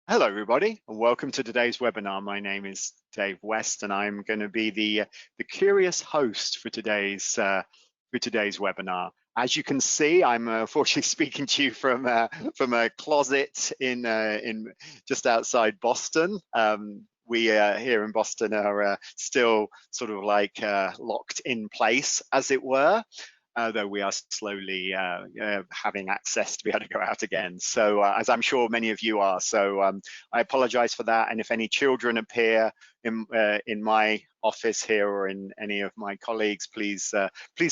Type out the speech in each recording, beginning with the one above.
Hello, everybody, and welcome to today's webinar. My name is Dave West, and I'm going to be the curious host for today's webinar. As you can see, I'm fortunately speaking to you from a closet in just outside Boston. We here in Boston are still sort of like locked in place, as it were. Though we are slowly having access to be able to go out again. So as I'm sure many of you are. So I apologize for that. And if any children appear in my office here or in any of my colleagues, please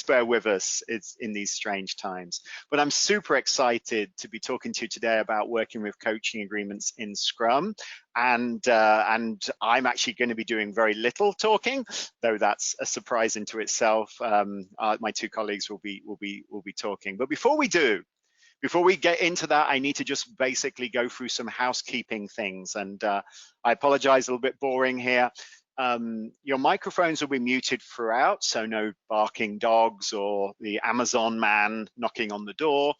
bear with us. It's in these strange times. But I'm super excited to be talking to you today about working with coaching agreements in Scrum. And I'm actually going to be doing very little talking, though that's a surprise into itself. My two colleagues will be talking. But before we get into that, I need to just basically go through some housekeeping things. And I apologize, a little bit boring here. Your microphones will be muted throughout, so no barking dogs or the Amazon man knocking on the door.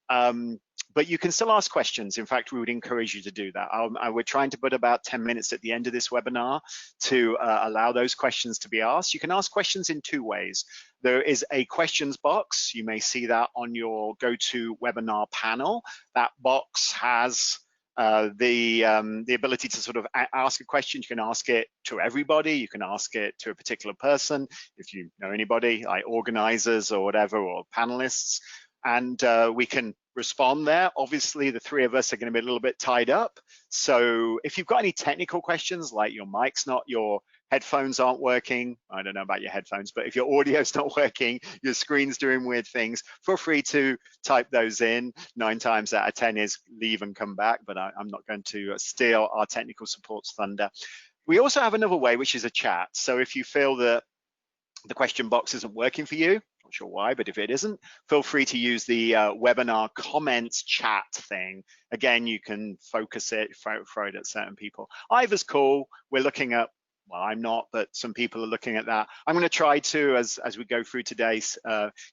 But you can still ask questions. In fact, we would encourage you to do that. We're trying to put about 10 minutes at the end of this webinar to allow those questions to be asked. You can ask questions in two ways. There is a questions box. You may see that on your GoToWebinar panel. That box has the ability to sort of ask a question. You can ask it to everybody. You can ask it to a particular person, if you know anybody, like organizers or whatever, or panelists. And we can respond there. Obviously, the three of us are going to be a little bit tied up. So if you've got any technical questions, like your mic's not, your headphones aren't working, I don't know about your headphones, but if your audio's not working, your screen's doing weird things, feel free to type those in. 9 times out of 10 is leave and come back, but I'm not going to steal our technical support's thunder. We also have another way, which is a chat. So if you feel that the question box isn't working for you, not sure why, but if it isn't, feel free to use the webinar comments chat thing. Again, you can focus it, throw it at certain people. Either's cool. We're looking at, well, I'm not, but some people are looking at that. I'm going to try to, as we go through today,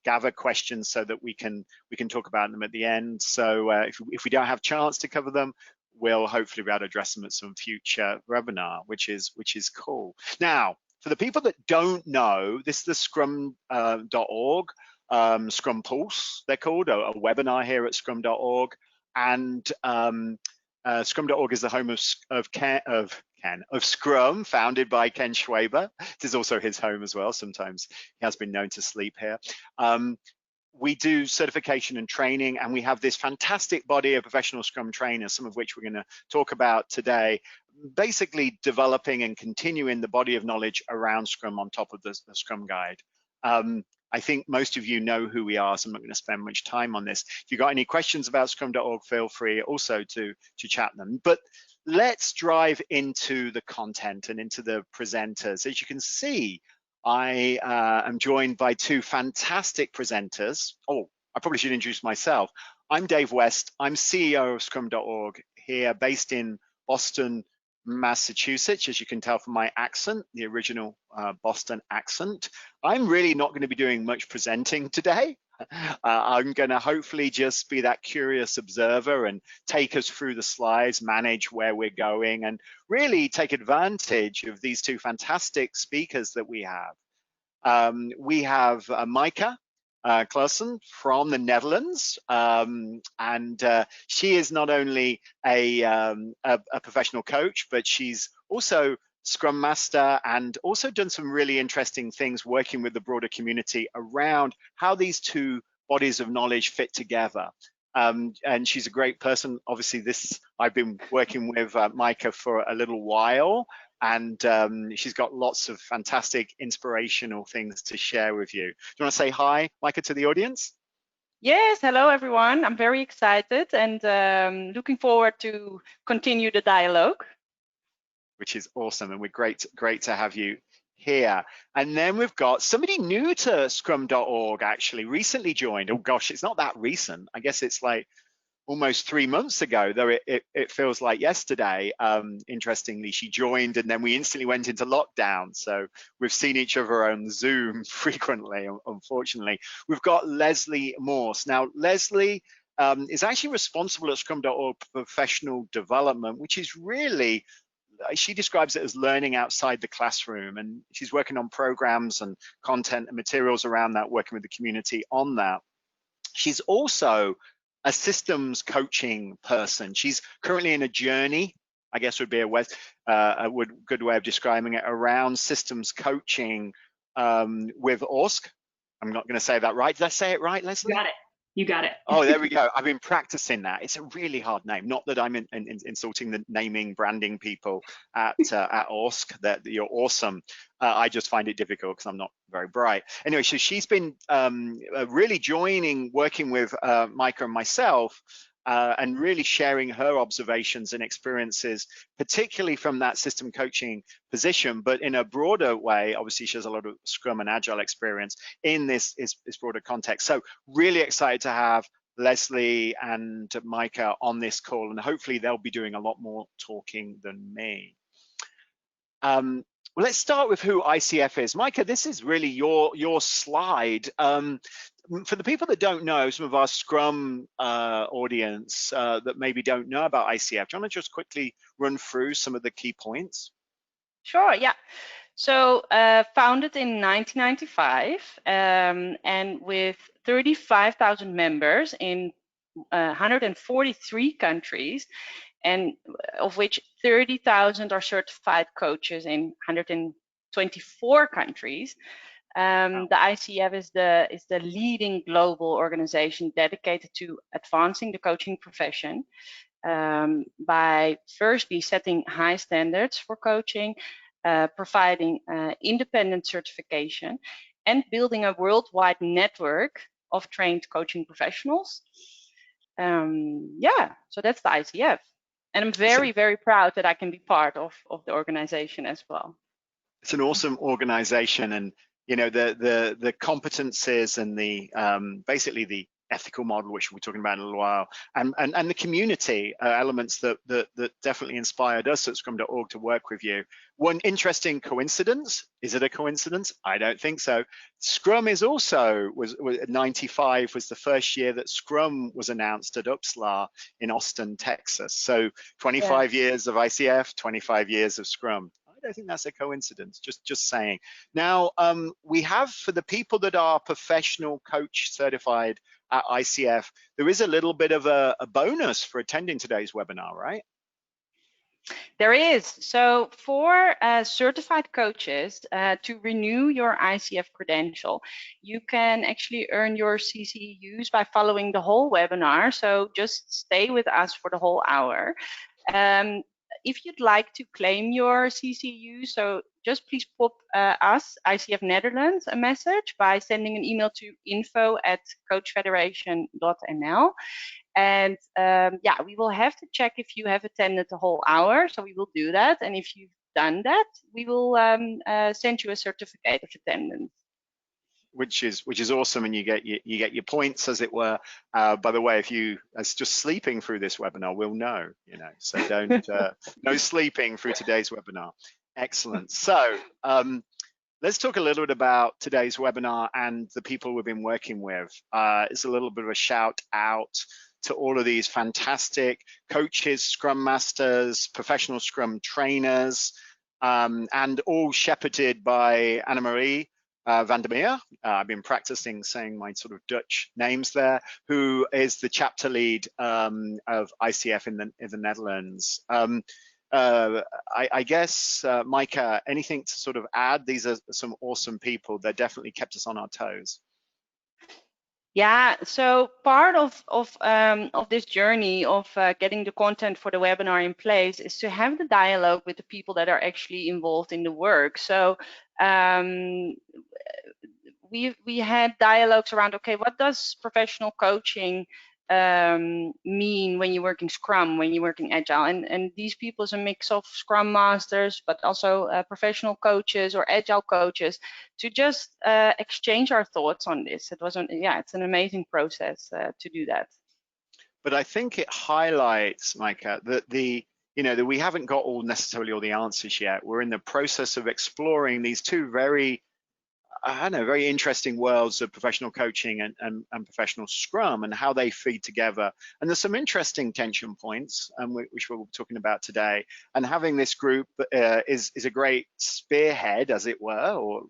gather questions so that we can talk about them at the end. So if we don't have a chance to cover them, we'll hopefully be able to address them at some future webinar, which is cool. Now, for the people that don't know, this is the Scrum.org, Scrum Pulse, they're called, a webinar here at Scrum.org. And Scrum.org is the home of Scrum, founded by Ken Schwaber. It is also his home as well. Sometimes he has been known to sleep here. We do certification and training, and we have this fantastic body of professional Scrum trainers, some of which we're going to talk about today, basically developing and continuing the body of knowledge around Scrum on top of the Scrum Guide. I think most of you know who we are, so I'm not going to spend much time on this. If you've got any questions about Scrum.org, feel free also to chat them. But let's drive into the content and into the presenters. As you can see, I am joined by two fantastic presenters. Oh, I probably should introduce myself. I'm Dave West. I'm CEO of Scrum.org here, based in Boston, Massachusetts, as you can tell from my accent, the original Boston accent. I'm really not going to be doing much presenting today. I'm going to hopefully just be that curious observer and take us through the slides, manage where we're going, and really take advantage of these two fantastic speakers that we have. We have Maaike Klasen from the Netherlands, and she is not only a professional coach, but she's also Scrum Master and also done some really interesting things working with the broader community around how these two bodies of knowledge fit together. And she's a great person. Obviously, I've been working with Maaike for a little while, and she's got lots of fantastic inspirational things to share with you. Do you want to say hi, Maaike, to the audience? Yes, hello everyone. I'm very excited and looking forward to continue the dialogue. Which is awesome, and we're great to have you here. And then we've got somebody new to Scrum.org, actually recently joined. Oh gosh, it's not that recent. I guess it's like almost 3 months ago, though it feels like yesterday. Interestingly, she joined and then we instantly went into lockdown. So we've seen each other on Zoom frequently, unfortunately. We've got Leslie Morse. Now, Leslie is actually responsible at Scrum.org for professional development, which is really, she describes it as learning outside the classroom, and she's working on programs and content and materials around that, working with the community on that. She's also a systems coaching person. She's currently in a journey, I guess would be a good way of describing it, around systems coaching with ORSC. I'm not going to say that right. Did I say it right, Leslie? You got it. You got it. Oh, there we go. I've been practicing that. It's a really hard name. Not that I'm insulting the naming, branding people at ORSC. That you're awesome. I just find it difficult because I'm not very bright. Anyway, so she's been really working with Maaike and myself, and really sharing her observations and experiences, particularly from that system coaching position, but in a broader way. Obviously, she has a lot of Scrum and Agile experience in this broader context. So really excited to have Leslie and Maaike on this call, and hopefully they'll be doing a lot more talking than me. Well, let's start with who ICF is. Maaike, this is really your slide. For the people that don't know, some of our Scrum audience that maybe don't know about ICF, do you want to just quickly run through some of the key points? Sure, yeah. So founded in 1995, and with 35,000 members in 143 countries, and of which 30,000 are certified coaches in 124 countries. The ICF is the leading global organization dedicated to advancing the coaching profession, by firstly setting high standards for coaching, providing independent certification, and building a worldwide network of trained coaching professionals. Yeah, so that's the ICF. And I'm very, very proud that I can be part of the organization as well. It's an awesome organization, and you know the competences and the basically the ethical model, which we'll be talking about in a little while, and the community elements that definitely inspired us at Scrum.org to work with you. One interesting coincidence, is it a coincidence? I don't think so. Scrum is also, was 95 was the first year that Scrum was announced at UPSLA in Austin, Texas. So 25 years of ICF, 25 years of Scrum. I don't think that's a coincidence, just saying. Now, we have, for the people that are professional coach certified at ICF, there is a little bit of a bonus for attending today's webinar, right? There is. So for certified coaches, to renew your ICF credential, you can actually earn your CCUs by following the whole webinar. So just stay with us for the whole hour. If you'd like to claim your CCU, so just please pop us, ICF Netherlands, a message by sending an email to info@coachfederation.nl. And yeah, we will have to check if you have attended the whole hour. So we will do that. And if you've done that, we will send you a certificate of attendance. Which is awesome, and you get your points, as it were. By the way, if you are just sleeping through this webinar, we'll know, so don't no sleeping through today's webinar. Excellent. So let's talk a little bit about today's webinar and the people we've been working with. It's a little bit of a shout out to all of these fantastic coaches, Scrum Masters, professional Scrum trainers, and all shepherded by Annemarie van der Meer. I've been practicing saying my sort of Dutch names there, who is the chapter lead of ICF in the Netherlands. I guess, Maaike, anything to sort of add? These are some awesome people. They definitely kept us on our toes. Yeah, so part of this journey of getting the content for the webinar in place is to have the dialogue with the people that are actually involved in the work. So we had dialogues around, okay, what does professional coaching mean when you work in Scrum, when you work in Agile? And these people is a mix of Scrum Masters, but also professional coaches or Agile coaches, to just exchange our thoughts on this. It's an amazing process to do that. But I think it highlights, Maaike, that that we haven't got necessarily all the answers yet. We're in the process of exploring these two very, I don't know, very interesting worlds of professional coaching and professional Scrum and how they feed together. And there's some interesting tension points, which we're talking about today. And having this group is a great spearhead, as it were, or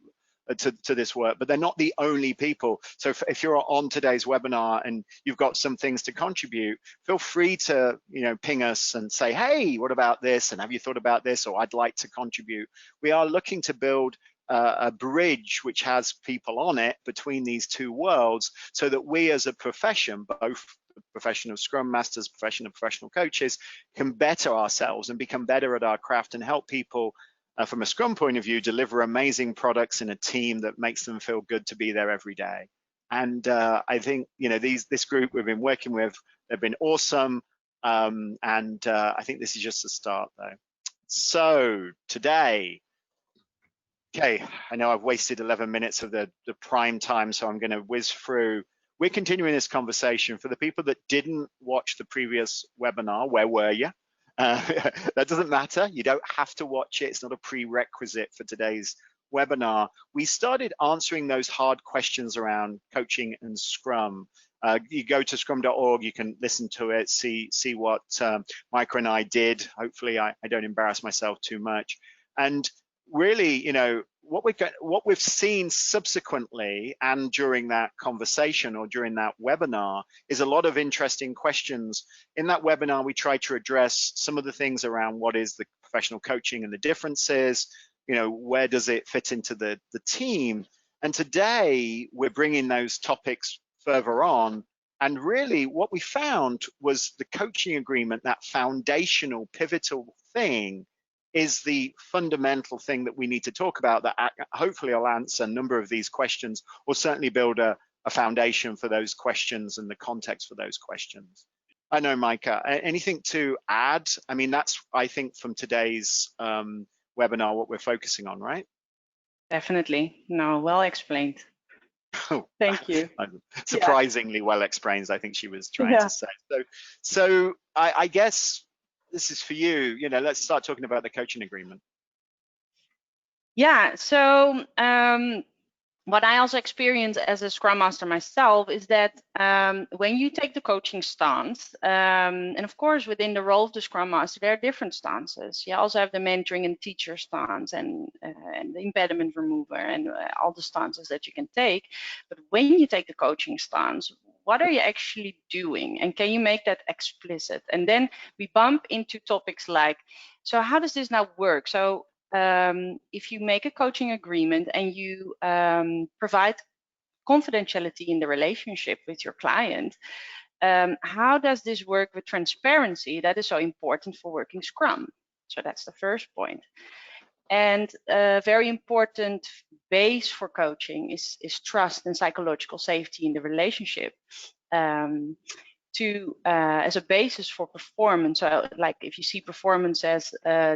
to this work, but they're not the only people. So if you're on today's webinar and you've got some things to contribute, feel free to ping us and say, hey, what about this? And have you thought about this? Or I'd like to contribute. We are looking to build a bridge which has people on it between these two worlds, so that we as a profession, both the profession of Scrum Masters, profession of professional coaches, can better ourselves and become better at our craft and help people from a Scrum point of view deliver amazing products in a team that makes them feel good to be there every day. And I think this group we've been working with, they've been awesome, and I think this is just the start though. So today, okay, I know I've wasted 11 minutes of the prime time, so I'm going to whiz through. We're continuing this conversation. For the people that didn't watch the previous webinar, where were you? That doesn't matter. You don't have to watch it. It's not a prerequisite for today's webinar. We started answering those hard questions around coaching and Scrum. You go to Scrum.org, you can listen to it, see what Maaike and I did. Hopefully I don't embarrass myself too much. And really, what we've seen subsequently and during that conversation or during that webinar is a lot of interesting questions. In that webinar, we tried to address some of the things around what is the professional coaching and the differences, where does it fit into the team? And today we're bringing those topics further on. And really what we found was the coaching agreement, that foundational, pivotal thing, is the fundamental thing that we need to talk about, that hopefully will answer a number of these questions, or certainly build a foundation for those questions and the context for those questions. I know, Maaike, anything to add? I mean, that's, I think, from today's webinar, what we're focusing on, right? Definitely. No, well explained. Oh, thank you. Surprisingly well explained, I think she was trying to say. So I guess this is for you. Let's start talking about the coaching agreement. Yeah, so what I also experience as a Scrum Master myself is that when you take the coaching stance, and of course within the role of the Scrum Master, there are different stances. You also have the mentoring and teacher stance and the impediment remover and all the stances that you can take. But when you take the coaching stance, what are you actually doing? And can you make that explicit? And then we bump into topics like, so how does this now work? So if you make a coaching agreement and you provide confidentiality in the relationship with your client, how does this work with transparency that is so important for working Scrum? So that's the first point. And a very important base for coaching is trust and psychological safety in the relationship. As a basis for performance. So like if you see performance as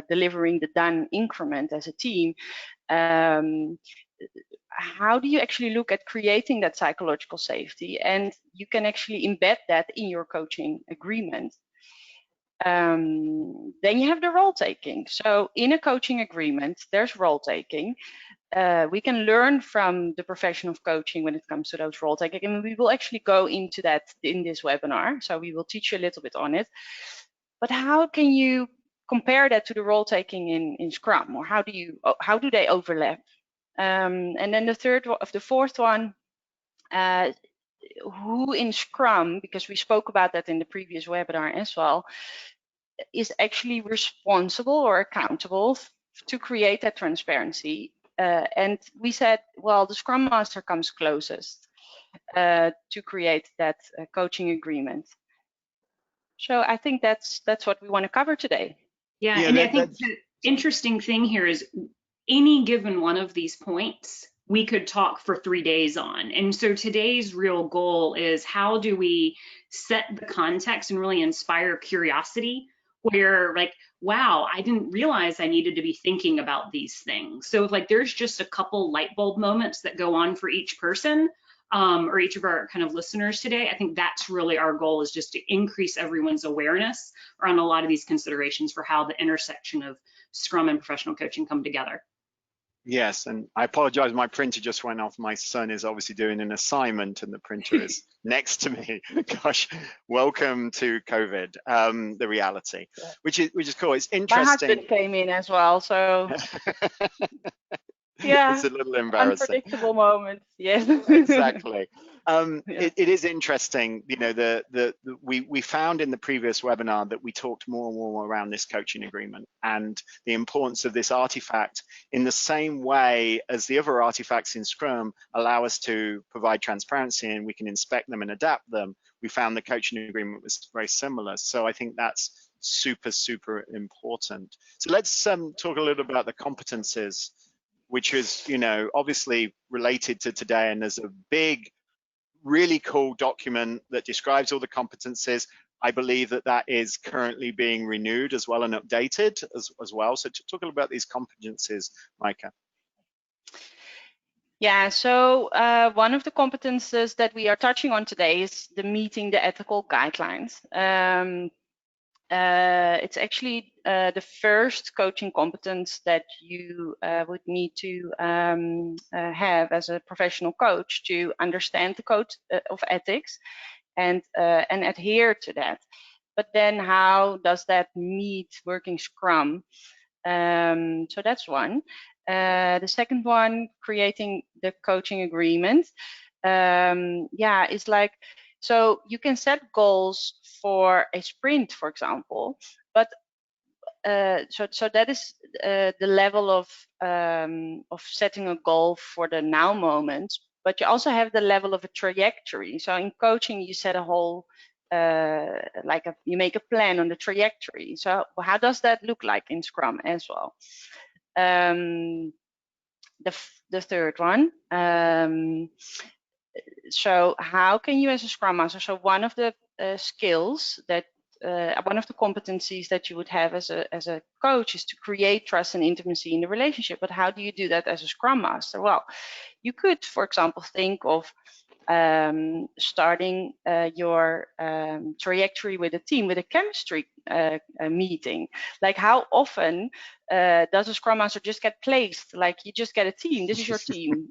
delivering the done increment as a team, how do you actually look at creating that psychological safety? And you can actually embed that in your coaching agreement. Then you have the role taking. So in a coaching agreement, there's role taking. We can learn from the profession of coaching when it comes to those role taking, and we will actually go into that in this webinar. So we will teach you a little bit on it. But how can you compare that to the role taking in Scrum, or how do they overlap? And then the fourth one, who in Scrum, because we spoke about that in the previous webinar as well, is actually responsible or accountable to create that transparency. And we said, well, the Scrum Master comes closest to create that coaching agreement. So I think that's what we want to cover today. Yeah, and I think the interesting thing here is any given one of these points we could talk for 3 days on. And so today's real goal is, how do we set the context and really inspire curiosity, where like, wow, I didn't realize I needed to be thinking about these things. So if like there's just a couple light bulb moments that go on for each person, or each of our kind of listeners today, I think that's really our goal, is just to increase everyone's awareness around a lot of these considerations for how the intersection of Scrum and professional coaching come together. Yes, and I apologize, my printer just went off. My son is obviously doing an assignment and the printer is next to me. Gosh, welcome to COVID, the reality, Yeah. which is cool. It's My interesting. husband came in as well, so yeah, It's a little embarrassing. unpredictable moments. Yes. Exactly. Yeah. It is interesting, you know, we found in the previous webinar that we talked more and more around this coaching agreement and the importance of this artifact in the same way as the other artifacts in Scrum allow us to provide transparency and we can inspect them and adapt them. We found the coaching agreement was very similar. So I think that's super, super important. So let's talk a little about the competencies, which is, you know, obviously related to today. And there's a big, really cool document that describes all the competencies. I believe that is currently being renewed as well and updated as well. So to talk about these competencies, Maaike. Yeah, so one of the competences that we are touching on today is the meeting the ethical guidelines. It's actually the first coaching competence that you would need to have as a professional coach to understand the code of ethics and adhere to that. But then how does that meet working Scrum? So that's one. The second one, creating the coaching agreement. Yeah, it's like, so you can set goals for a sprint, for example, but so that is the level of setting a goal for the now moment. But you also have the level of a trajectory. So in coaching, you set a whole you make a plan on the trajectory. So how does that look like in Scrum as well? The third one. So how can you as a Scrum Master, so one of the skills that one of the competencies that you would have as a coach is to create trust and intimacy in the relationship. But how do you do that as a Scrum Master? Well, you could, for example, think of starting your trajectory with a team, with a chemistry meeting. Like how often does a Scrum Master just get placed? Like you just get a team, this is your team.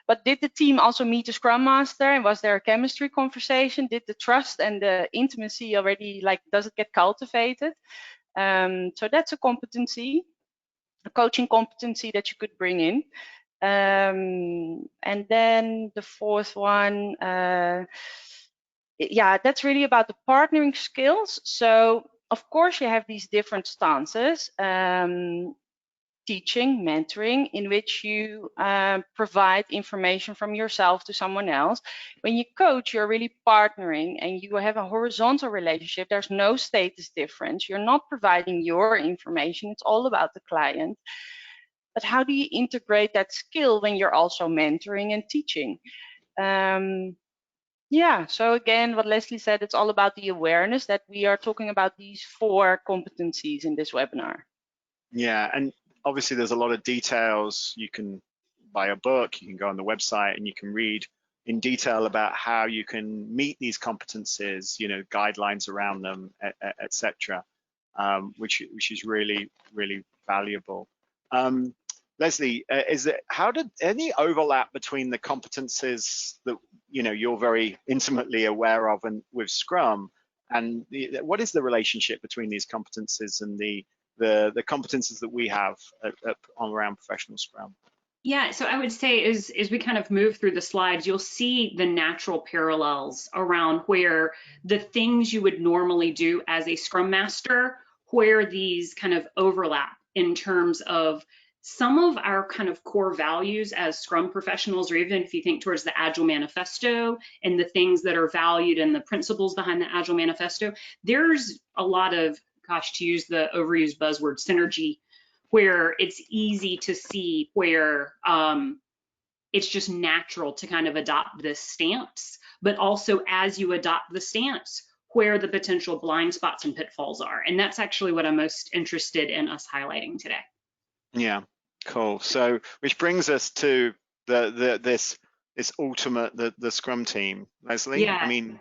But did the team also meet the Scrum Master, and was there a chemistry conversation? Did the trust and the intimacy already, like, does it get cultivated? So that's a competency, a coaching competency that you could bring in. And then the fourth one, yeah, that's really about the partnering skills. So of course you have these different stances, teaching, mentoring, in which you provide information from yourself to someone else. When you coach, you're really partnering and you have a horizontal relationship. There's no status difference. You're not providing your information. It's all about the client. But how do you integrate that skill when you're also mentoring and teaching? Yeah, so again, what Leslie said, it's all about the awareness that we are talking about these 4 competencies in this webinar. Yeah, and obviously there's a lot of details. You can buy a book, you can go on the website and you can read in detail about how you can meet these competencies, you know, guidelines around them, etc., which is really, really valuable. Leslie, how did any overlap between the competencies that, you know, you're very intimately aware of and with Scrum, and what is the relationship between these competencies and the competences that we have around professional Scrum? Yeah, so I would say as we kind of move through the slides, you'll see the natural parallels around where the things you would normally do as a Scrum Master, where these kind of overlap in terms of some of our kind of core values as Scrum professionals, or even if you think towards the Agile Manifesto and the things that are valued and the principles behind the Agile Manifesto, there's a lot of, gosh, to use the overused buzzword, synergy, where it's easy to see where it's just natural to kind of adopt this stance, but also as you adopt the stance, where the potential blind spots and pitfalls are. And that's actually what I'm most interested in us highlighting today. Yeah, cool. So, which brings us to this ultimate, the Scrum team, Leslie. Yeah. I mean,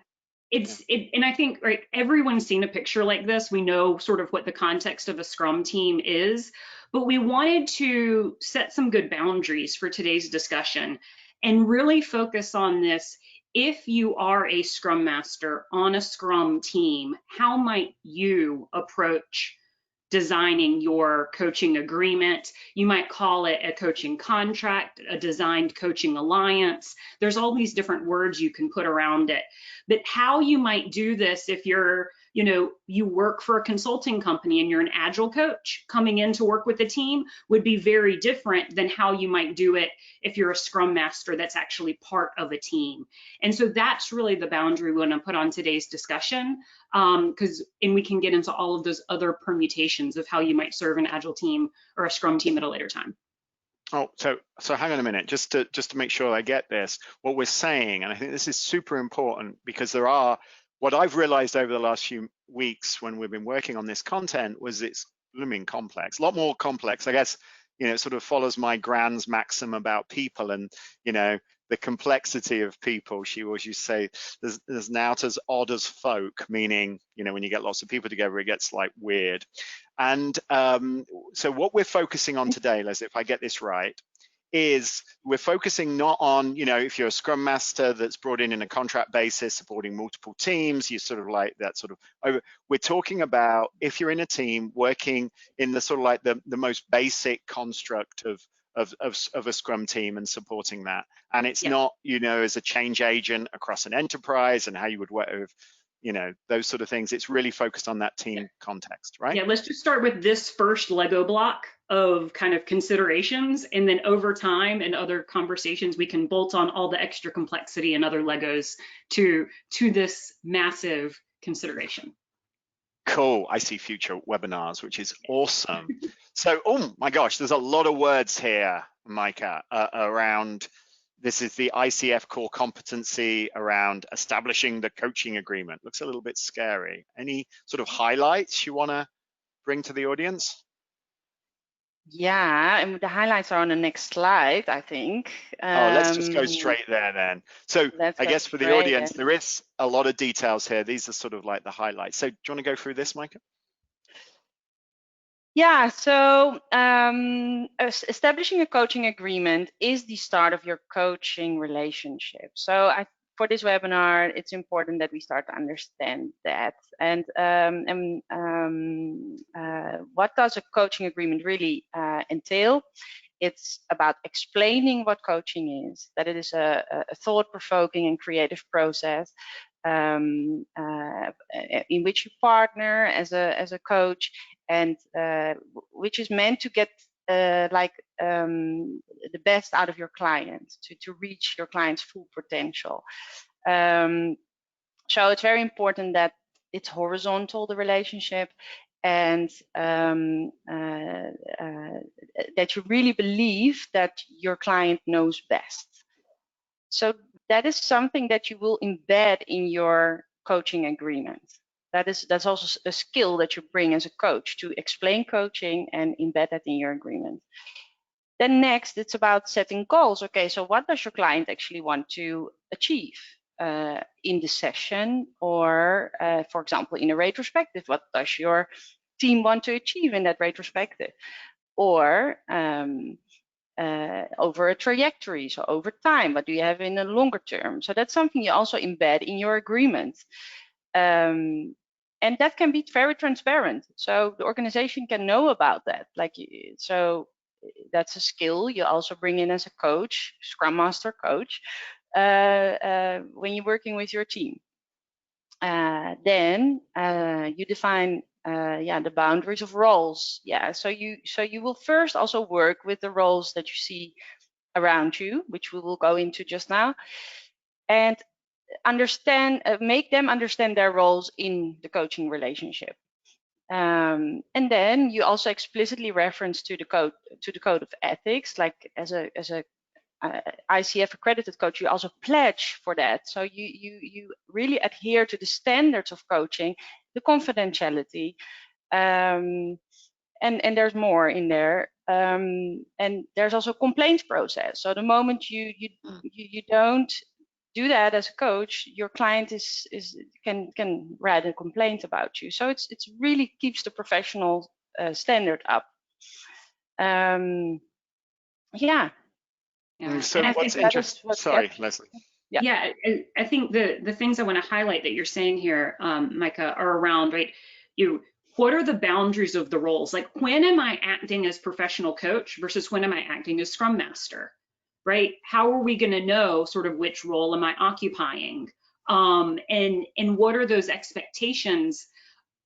and I think, right, everyone's seen a picture like this. We know sort of what the context of a Scrum team is, But we wanted to set some good boundaries for today's discussion and really focus on this. If you are a Scrum Master on a Scrum team, how might you approach designing your coaching agreement? You might call it a coaching contract, a designed coaching alliance. There's all these different words you can put around it. But how you might do this if you're, you work for a consulting company and you're an agile coach coming in to work with the team would be very different than how you might do it if you're a Scrum Master that's actually part of a team. And so that's really the boundary we want to put on today's discussion, and we can get into all of those other permutations of how you might serve an agile team or a Scrum team at a later time. Oh, so hang on a minute, just to make sure I get this. What we're saying, and I think this is super important, because what I've realized over the last few weeks when we've been working on this content was it's blooming complex, a lot more complex. I guess, it sort of follows my grand's maxim about people and, the complexity of people. She always used to say, there's naught as odd as folk, meaning, when you get lots of people together, it gets like weird. And so what we're focusing on today, Leslie, if I get this right, is we're focusing not on, if you're a Scrum Master that's brought in a contract basis, supporting multiple teams, you sort of like that sort of over. We're talking about if you're in a team working in the sort of like the most basic construct of a Scrum team and supporting that. And it's not, as a change agent across an enterprise and how you would work with, those sort of things. It's really focused on that team context, right? Yeah, let's just start with this first Lego block of kind of considerations, and then over time and other conversations, we can bolt on all the extra complexity and other Legos to this massive consideration. Cool. I see future webinars, which is awesome. So, oh my gosh, there's a lot of words here, Maaike, around. This is the ICF core competency around establishing the coaching agreement. Looks a little bit scary. Any sort of highlights you want to bring to the audience? Yeah, and the highlights are on the next slide, I think. Let's just go straight there then. So I guess for the audience, there is a lot of details here. These are sort of like the highlights. So do you want to go through this, Maaike? Yeah, so establishing a coaching agreement is the start of your coaching relationship. So for this webinar, it's important that we start to understand that. And what does a coaching agreement really entail? It's about explaining what coaching is, that it is a thought-provoking and creative process in which you partner as a coach, and which is meant to get the best out of your client, to reach your client's full potential. So it's very important that it's horizontal, the relationship, and that you really believe that your client knows best. So that is something that you will embed in your coaching agreement. That's also a skill that you bring as a coach, to explain coaching and embed that in your agreement. Then next, it's about setting goals. Okay, so what does your client actually want to achieve in the session, or for example, in a retrospective? What does your team want to achieve in that retrospective? Or over a trajectory, so over time, what do you have in the longer term? So that's something you also embed in your agreement. And that can be very transparent, so the organization can know about that. So that's a skill you also bring in as a coach, Scrum Master coach, when you're working with your team. Then you define the boundaries of roles. Yeah, so you will first also work with the roles that you see around you, which we will go into just now, and make them understand their roles in the coaching relationship. And then you also explicitly reference to the code of ethics, like as a ICF accredited coach, you also pledge for that. So you really adhere to the standards of coaching, the confidentiality, and there's more in there. And there's also a complaints process. So the moment you don't do that as a coach, your client can write a complaint about you. So it's really keeps the professional standard up. Yeah. Yeah. So and what's interesting? Sorry, Leslie. Yeah, I think the things I want to highlight that you're saying here, Maaike, are around, right? What are the boundaries of the roles? Like, when am I acting as professional coach versus when am I acting as Scrum Master, right? How are we going to know sort of which role am I occupying? And what are those expectations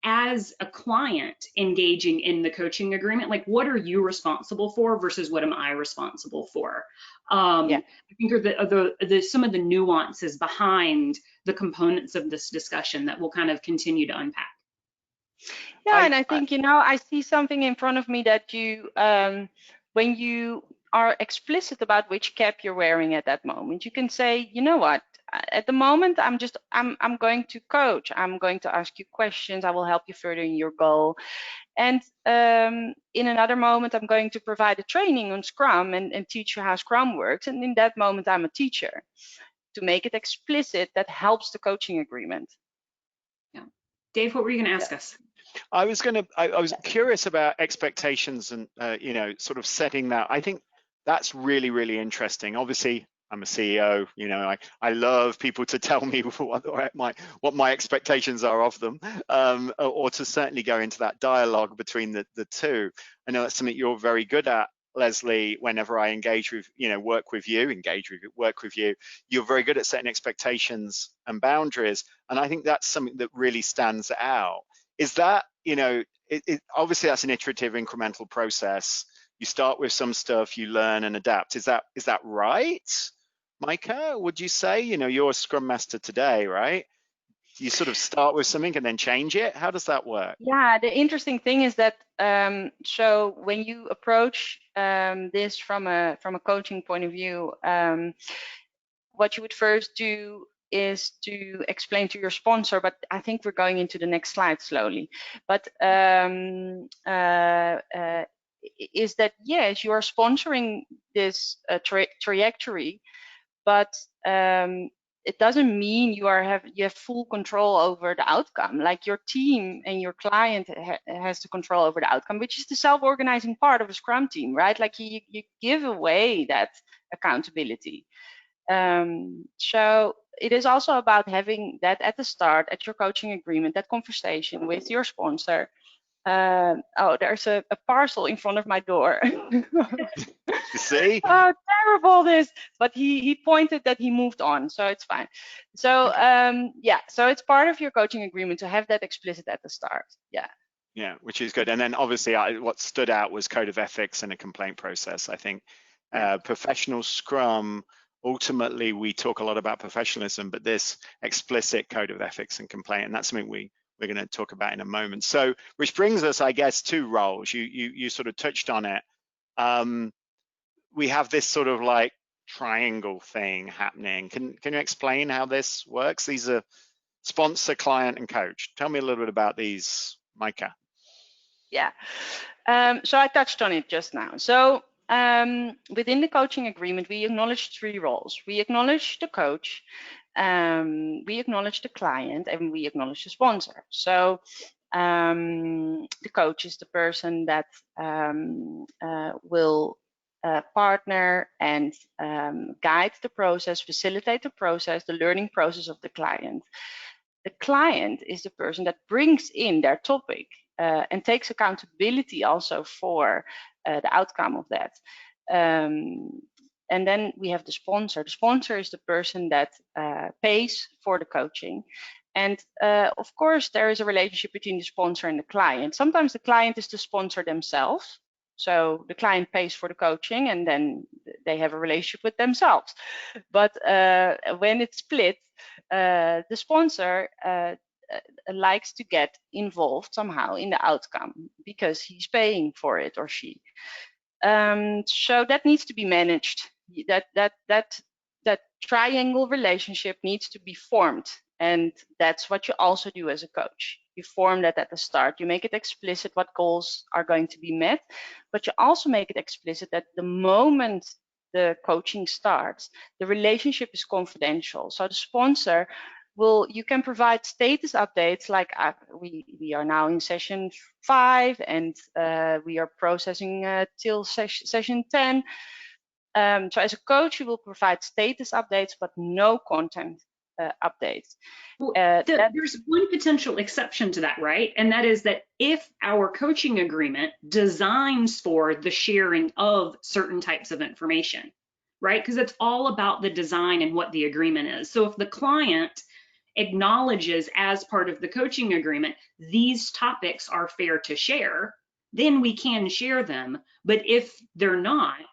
as a client engaging in the coaching agreement? Like, what are you responsible for versus what am I responsible for? I think are some of the nuances behind the components of this discussion that we'll kind of continue to unpack. Yeah, and I think, I see something in front of me that you, when you are explicit about which cap you're wearing at that moment, you can say, you know what, at the moment, I'm going to coach. I'm going to ask you questions. I will help you further in your goal. And in another moment, I'm going to provide a training on Scrum and teach you how Scrum works. And in that moment, I'm a teacher. To make it explicit, that helps the coaching agreement. Yeah. Dave, what were you going to ask us? I was curious about expectations and, sort of setting that. I think that's really, really interesting. Obviously, I'm a CEO, I love people to tell me what my expectations are of them, or to certainly go into that dialogue between the two. I know that's something you're very good at, Leslie. Whenever I engage with, work with you, you're very good at setting expectations and boundaries. And I think that's something that really stands out. Is that, obviously that's an iterative, incremental process. You start with some stuff, you learn and adapt. Is that right, Maaike? Would you say, you're a Scrum Master today, right? You sort of start with something and then change it. How does that work? Yeah, the interesting thing is that so when you approach this from a coaching point of view, what you would first do is to explain to your sponsor, but I think we're going into the next slide slowly. But is that, yes, you are sponsoring this trajectory, but it doesn't mean you have full control over the outcome. Like, your team and your client has the control over the outcome, which is the self-organizing part of a Scrum team, right? Like, you give away that accountability. So it is also about having that at the start, at your coaching agreement, that conversation with your sponsor. Oh, there's a parcel in front of my door. You see? Oh, terrible this. But he pointed that he moved on, so it's fine. So yeah, so it's part of your coaching agreement to have that explicit at the start. Yeah, which is good. And then obviously what stood out was Code of Ethics and a complaint process. I think professional Scrum, ultimately we talk a lot about professionalism, but this explicit Code of Ethics and complaint, and that's something we're going to talk about in a moment. So, which brings us, I guess, to roles. You sort of touched on it. We have this sort of like triangle thing happening. Can you explain how this works? These are sponsor, client, and coach. Tell me a little bit about these, Maaike. Yeah, so I touched on it just now. So within the coaching agreement, we acknowledge 3 roles. We acknowledge the coach, we acknowledge the client, and we acknowledge the sponsor. So the coach is the person that will partner and guide the process, facilitate the process, the learning process of the client. The client is the person that brings in their topic and takes accountability also for the outcome of that. And then we have the sponsor. The sponsor is the person that pays for the coaching. And of course, there is a relationship between the sponsor and the client. Sometimes the client is the sponsor themselves. So the client pays for the coaching and then they have a relationship with themselves. But when it's split, the sponsor likes to get involved somehow in the outcome because he's paying for it or she. So that needs to be managed. That triangle relationship needs to be formed, and that's what you also do as a coach. You form that at the start. You make it explicit what goals are going to be met, but you also make it explicit that the moment the coaching starts, the relationship is confidential. So the sponsor you can provide status updates like we are now in session 5 and we are processing till session 10. So as a coach, you will provide status updates, but no content updates. Well, there's one potential exception to that, right? And that is that if our coaching agreement designs for the sharing of certain types of information, right? Because it's all about the design and what the agreement is. So if the client acknowledges as part of the coaching agreement, these topics are fair to share, then we can share them. But if they're not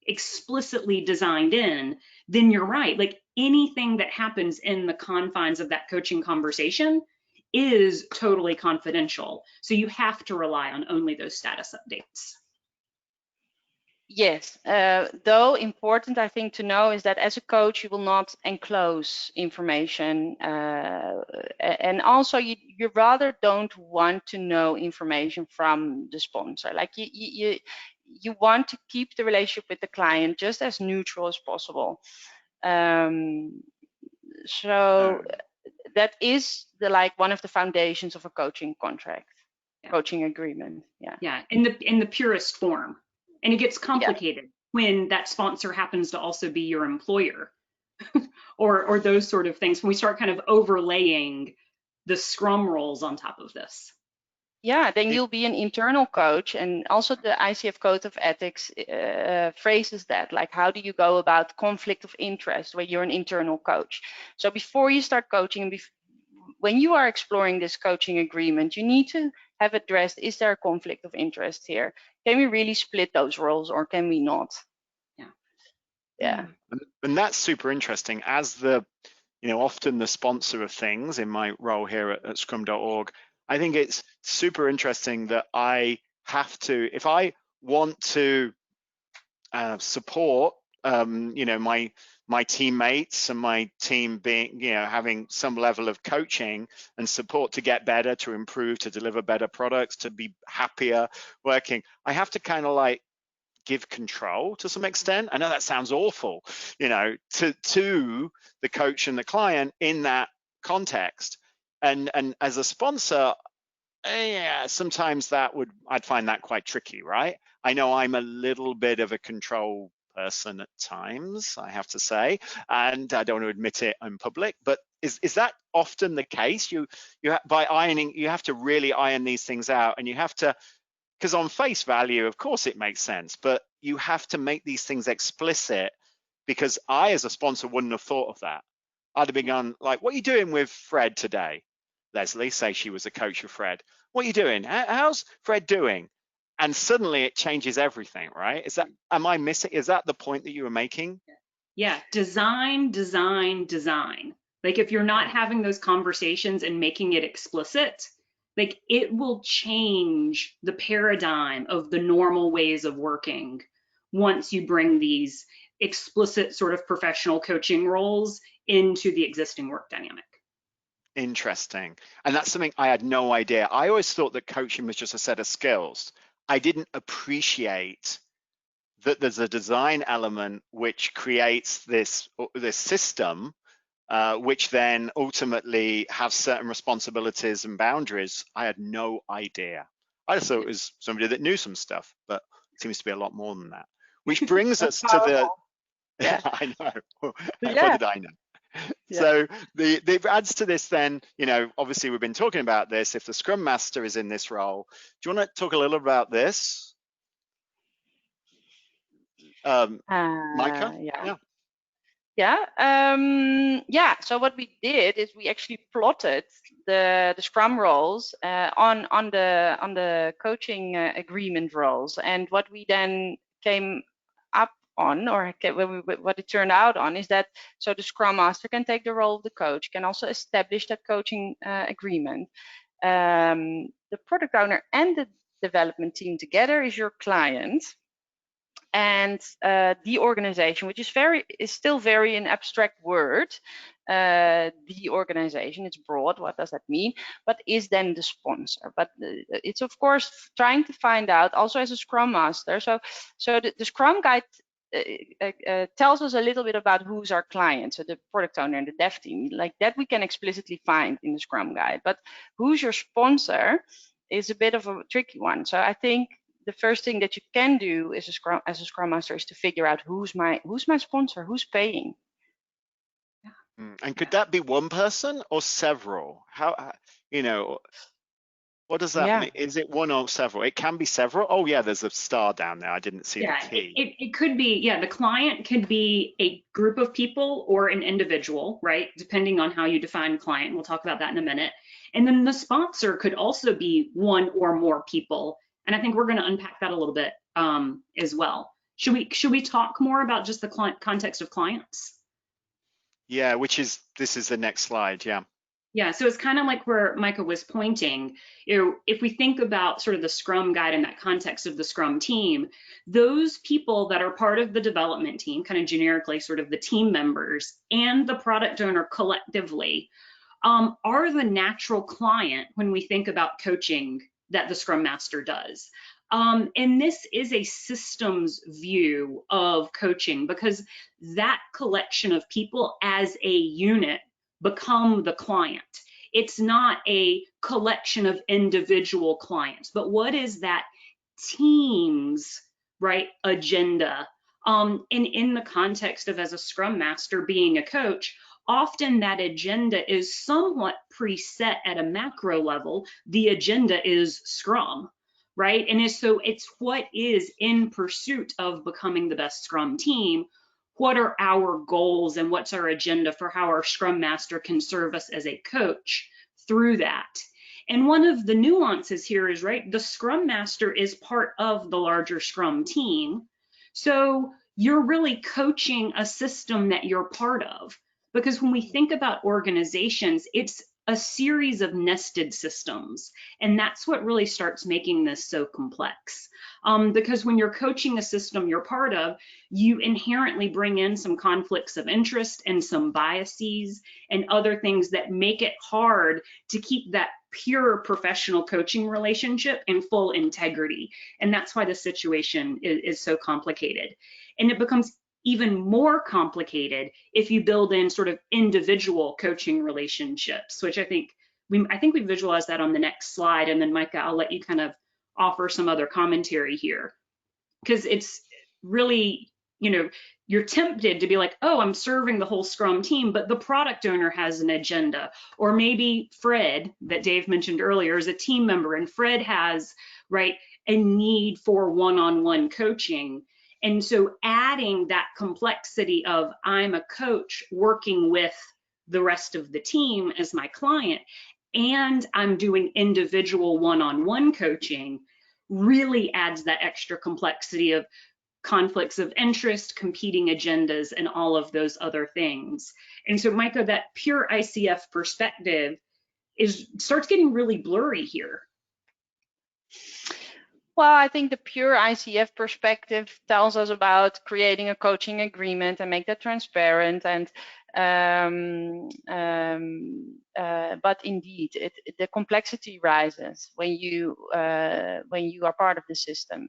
explicitly designed in, then you're right. Like anything that happens in the confines of that coaching conversation is totally confidential. So you have to rely on only those status updates. Yes, though important, I think, to know is that as a coach, you will not enclose information. And also, you rather don't want to know information from the sponsor. Like you want to keep the relationship with the client just as neutral as possible. So that is one of the foundations of a coaching contract, coaching agreement. Yeah, in the purest form. And it gets complicated when that sponsor happens to also be your employer or those sort of things, when we start kind of overlaying the Scrum roles on top of this. Yeah, then you'll be an internal coach, and also the ICF Code of Ethics phrases that, like, how do you go about conflict of interest when you're an internal coach? So before you start coaching, when you are exploring this coaching agreement, you need to have addressed, is there a conflict of interest here? Can we really split those roles or can we not? Yeah. And that's super interesting. As often the sponsor of things in my role here at Scrum.org, I think it's super interesting that I have to, if I want to support, my teammates and my team being, having some level of coaching and support to get better, to improve, to deliver better products, to be happier working, I have to kind of give control to some extent. I know that sounds awful, to the coach and the client in that context. And as a sponsor, sometimes I'd find that quite tricky, right? I know I'm a little bit of a control person at times, I have to say, and I don't want to admit it in public, but is that often the case? You have to really iron these things out, and you have to, because on face value, of course it makes sense, but you have to make these things explicit, because I, as a sponsor, wouldn't have thought of that. I'd have begun like, what are you doing with Fred today? Leslie, say she was a coach of Fred. What are you doing? How's Fred doing? And suddenly it changes everything, right? Am I missing? Is that the point that you were making? Yeah, design. Like if you're not having those conversations and making it explicit, like it will change the paradigm of the normal ways of working once you bring these explicit sort of professional coaching roles into the existing work dynamic. Interesting. And that's something I had no idea. I always thought that coaching was just a set of skills. I didn't appreciate that there's a design element which creates this system, which then ultimately have certain responsibilities and boundaries. I had no idea. I just thought it was somebody that knew some stuff, but it seems to be a lot more than that. Which brings us to the, I know, what did I know? Yeah. So the adds to this then, obviously we've been talking about this, if the Scrum Master is in this role. Do you want to talk a little about this? Maaike? So what we did is we actually plotted the Scrum roles on the coaching agreement roles, and what we then came up on, or what it turned out on, is that so the Scrum Master can take the role of the coach, can also establish that coaching agreement. The product owner and the development team together is your client. And the organization, which is still very an abstract word, the organization, it's broad, what does that mean, but is then the sponsor. But it's of course trying to find out also as a Scrum Master. So the Scrum Guide tells us a little bit about who's our client, so the product owner and the dev team, like that we can explicitly find in the Scrum Guide. But who's your sponsor is a bit of a tricky one. So I think the first thing that you can do as a Scrum Master is to figure out who's my sponsor, who's paying. And could that be one person or several? How, you know, what does that mean? Is it one or several? It can be several. Oh yeah, there's a star down there. I didn't see the T. It could be, the client could be a group of people or an individual, right? Depending on how you define client. We'll talk about that in a minute. And then the sponsor could also be one or more people. And I think we're going to unpack that a little bit as well. Should we talk more about just the context of clients? Yeah, this is the next slide. Yeah. Yeah, so it's kind of like where Maaike was pointing. If we think about sort of the Scrum Guide in that context of the Scrum team, those people that are part of the development team, kind of generically sort of the team members and the product owner collectively, are the natural client when we think about coaching that the Scrum Master does. And this is a systems view of coaching because that collection of people as a unit become the client. It's not a collection of individual clients, but what is that team's agenda? And in the context of as a Scrum Master being a coach, often that agenda is somewhat preset at a macro level. The agenda is Scrum, right? And so it's what is in pursuit of becoming the best Scrum team. What are our goals and what's our agenda for how our Scrum Master can serve us as a coach through that? And one of the nuances here is, the Scrum Master is part of the larger Scrum team. So you're really coaching a system that you're part of. Because when we think about organizations, it's a series of nested systems. And that's what really starts making this so complex. Because when you're coaching a system you're part of, you inherently bring in some conflicts of interest and some biases and other things that make it hard to keep that pure professional coaching relationship in full integrity. And that's why the situation is so complicated. And it becomes even more complicated if you build in sort of individual coaching relationships, which I think we visualize that on the next slide. And then Maaike, I'll let you kind of offer some other commentary here, because it's really, you're tempted to be like, oh, I'm serving the whole Scrum team, but the product owner has an agenda. Or maybe Fred, that Dave mentioned earlier, is a team member, and Fred has, a need for one-on-one coaching. And so adding that complexity of I'm a coach working with the rest of the team as my client, and I'm doing individual one-on-one coaching really adds that extra complexity of conflicts of interest, competing agendas, and all of those other things. And so, Maaike, that pure ICF perspective starts getting really blurry here. Well, I think the pure ICF perspective tells us about creating a coaching agreement and make that transparent. And but indeed, the complexity rises when you are part of the system,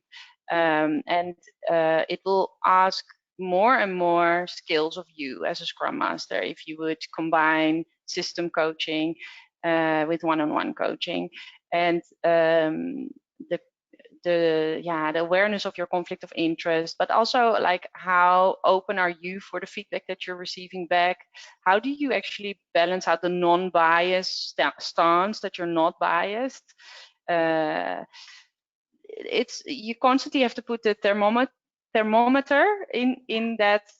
and it will ask more and more skills of you as a Scrum Master if you would combine system coaching with one-on-one coaching, and the awareness of your conflict of interest, but also like how open are you for the feedback that you're receiving back? How do you actually balance out the non-biased stance that you're not biased? You constantly have to put the thermometer in that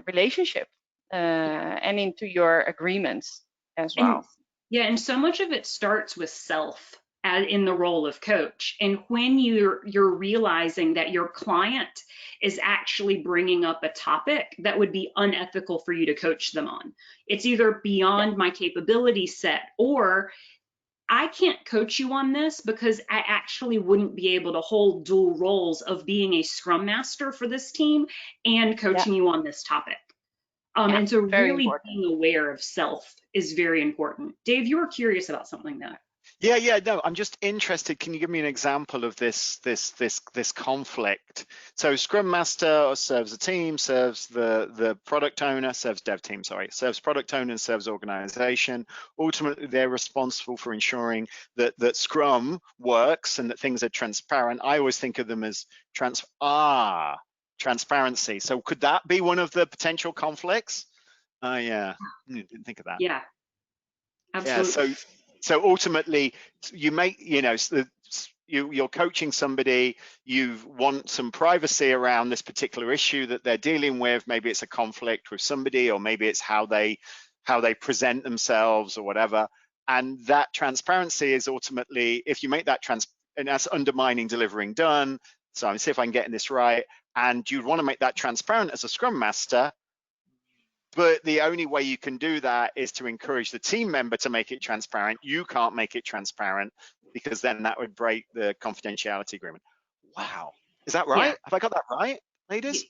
relationship and into your agreements as well. And so much of it starts with self in the role of coach. And when you're realizing that your client is actually bringing up a topic that would be unethical for you to coach them on, it's either beyond my capability set, or I can't coach you on this because I actually wouldn't be able to hold dual roles of being a Scrum Master for this team and coaching you on this topic. And so really being aware of self is very important. Dave, you were curious about something though. Yeah, no, I'm just interested. Can you give me an example of this conflict? So Scrum Master serves a team, serves the product owner, serves dev team, sorry, serves product owner and serves organization. Ultimately, they're responsible for ensuring that Scrum works and that things are transparent. I always think of them as transparency. So could that be one of the potential conflicts? Yeah, didn't think of that. Yeah, Yeah, absolutely. so ultimately, you make, you're coaching somebody, you want some privacy around this particular issue that they're dealing with. Maybe it's a conflict with somebody, or maybe it's how they present themselves or whatever. And that transparency is ultimately, if you make that and that's undermining delivering done. So I'm see if I'm getting this right. And you'd want to make that transparent as a Scrum Master. But the only way you can do that is to encourage the team member to make it transparent. You can't make it transparent because then that would break the confidentiality agreement. Wow. Is that right? Yeah. Have I got that right, ladies?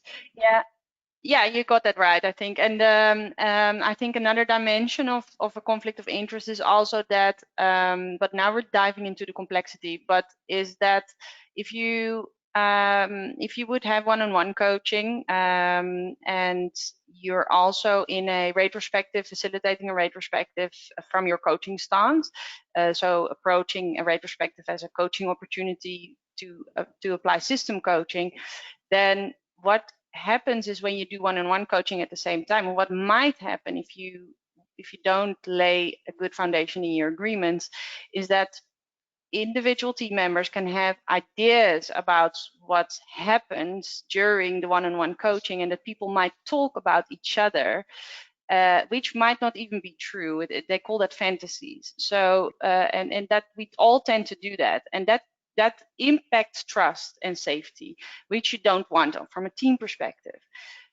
Yeah, you got that right, I think. And I think another dimension of a conflict of interest is also that, but now we're diving into the complexity, but is that if you would have one-on-one coaching, and you're also in a retrospective, facilitating a retrospective from your coaching stance, so approaching a retrospective as a coaching opportunity to apply system coaching, then what happens is when you do one-on-one coaching at the same time, and what might happen if you don't lay a good foundation in your agreements, is that individual team members can have ideas about what happens during the one-on-one coaching, and that people might talk about each other, which might not even be true. They call that fantasies. So and that we all tend to do that, and that impacts trust and safety, which you don't want from a team perspective.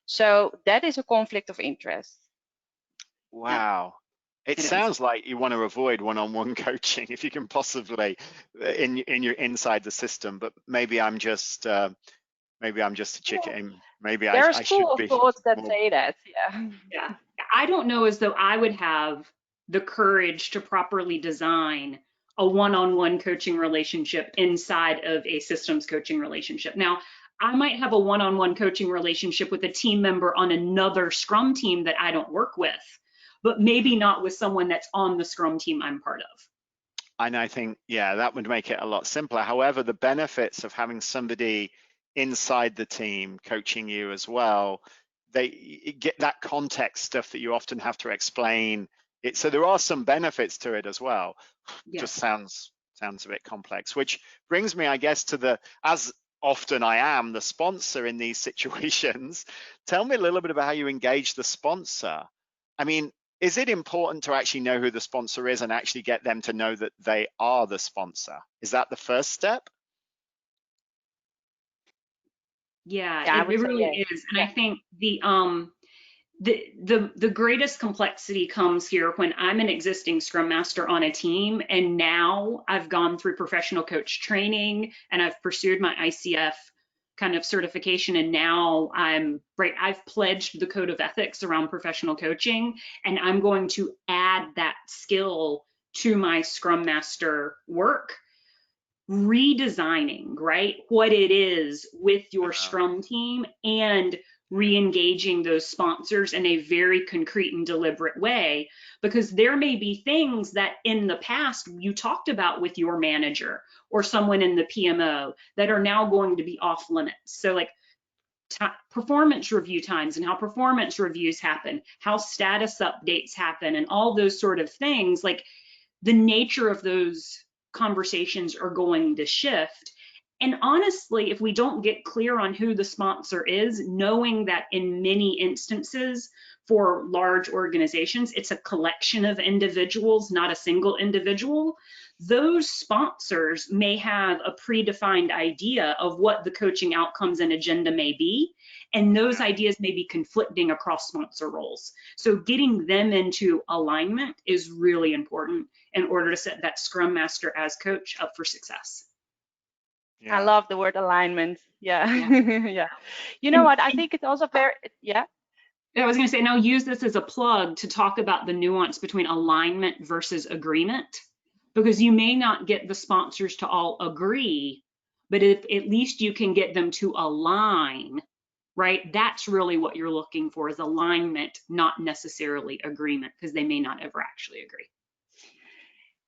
So that is a conflict of interest. Wow. It sounds like you want to avoid one-on-one coaching if you can possibly in your inside the system, but maybe I'm just a chicken. Maybe there are I should school of be thoughts that more. say that. Yeah. I don't know as though I would have the courage to properly design a one-on-one coaching relationship inside of a systems coaching relationship. Now, I might have a one-on-one coaching relationship with a team member on another Scrum team that I don't work with, but maybe not with someone that's on the Scrum team I'm part of. And I think, yeah, that would make it a lot simpler. However, the benefits of having somebody inside the team coaching you as well, they get that context stuff that you often have to explain it. So there are some benefits to it as well. Yeah. Just sounds a bit complex, which brings me, I guess, to as often I am the sponsor in these situations. Tell me a little bit about how you engage the sponsor. I mean, is it important to actually know who the sponsor is and actually get them to know that they are the sponsor? Is that the first step? Yeah, it really is. And I think the greatest complexity comes here when I'm an existing Scrum Master on a team, and now I've gone through professional coach training and I've pursued my ICF kind of certification, and now I've pledged the Code of Ethics around professional coaching, and I'm going to add that skill to my Scrum Master work, redesigning, right, what it is with your Scrum team and re-engaging those sponsors in a very concrete and deliberate way, because there may be things that in the past you talked about with your manager or someone in the PMO that are now going to be off limits. So like performance review times and how performance reviews happen, how status updates happen, and all those sort of things, like the nature of those conversations are going to shift. And honestly, if we don't get clear on who the sponsor is, knowing that in many instances for large organizations, it's a collection of individuals, not a single individual, those sponsors may have a predefined idea of what the coaching outcomes and agenda may be, and those ideas may be conflicting across sponsor roles. So getting them into alignment is really important in order to set that Scrum Master as coach up for success. Yeah. I love the word alignment. Yeah. Yeah. You know what? I think it's also very, yeah. I was going to say, now use this as a plug to talk about the nuance between alignment versus agreement. because you may not get the sponsors to all agree, but if at least you can get them to align, right? That's really what you're looking for, is alignment, not necessarily agreement, because they may not ever actually agree.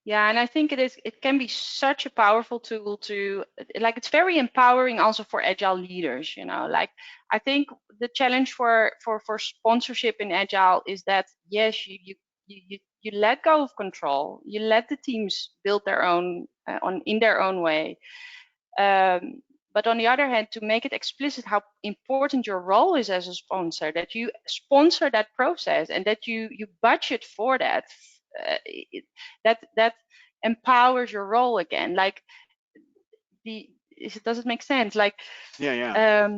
Yeah, and I think it can be such a powerful tool to, like, it's very empowering also for agile leaders, you know. Like, I think the challenge for sponsorship in agile is that, yes, you let go of control, you let the teams build their own in their own way. But on the other hand, to make it explicit how important your role is as a sponsor, that you sponsor that process and that you budget for that, that empowers your role again. Like, does it make sense? Like, Yeah.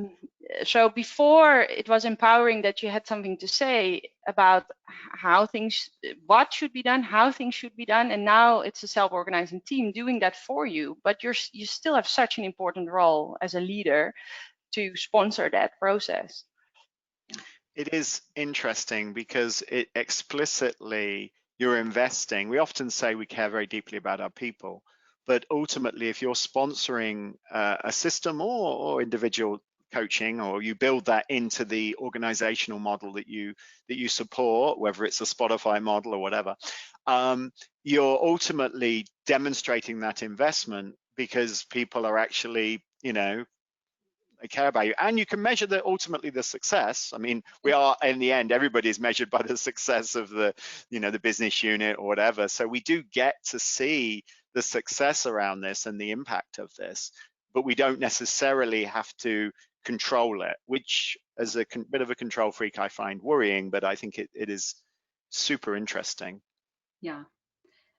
So before, it was empowering that you had something to say about how things, what should be done, how things should be done, and now it's a self-organizing team doing that for you. But you still have such an important role as a leader to sponsor that process. It is interesting because it explicitly, you're investing. We often say we care very deeply about our people, but ultimately, if you're sponsoring a system or individual coaching, or you build that into the organizational model that you support, whether it's a Spotify model or whatever, you're ultimately demonstrating that investment because people are actually, they care about you, and you can measure ultimately the success. I mean, we are, in the end, everybody is measured by the success of the business unit or whatever. So we do get to see the success around this and the impact of this, but we don't necessarily have to control it, which, as a bit of a control freak, I find worrying, but I think it is super interesting. Yeah.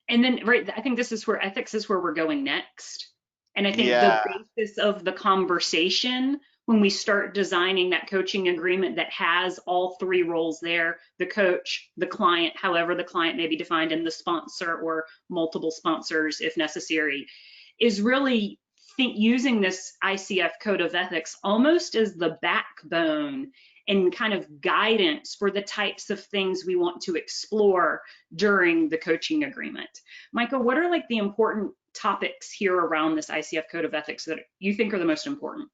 And then, right, I think this is where ethics is where we're going next. And I think Yeah. the basis of the conversation, when we start designing that coaching agreement that has all three roles there, the coach, the client, however the client may be defined, and the sponsor or multiple sponsors if necessary, is really using this ICF Code of Ethics almost as the backbone and kind of guidance for the types of things we want to explore during the coaching agreement. Michael, what are like the important topics here around this ICF Code of Ethics that you think are the most important?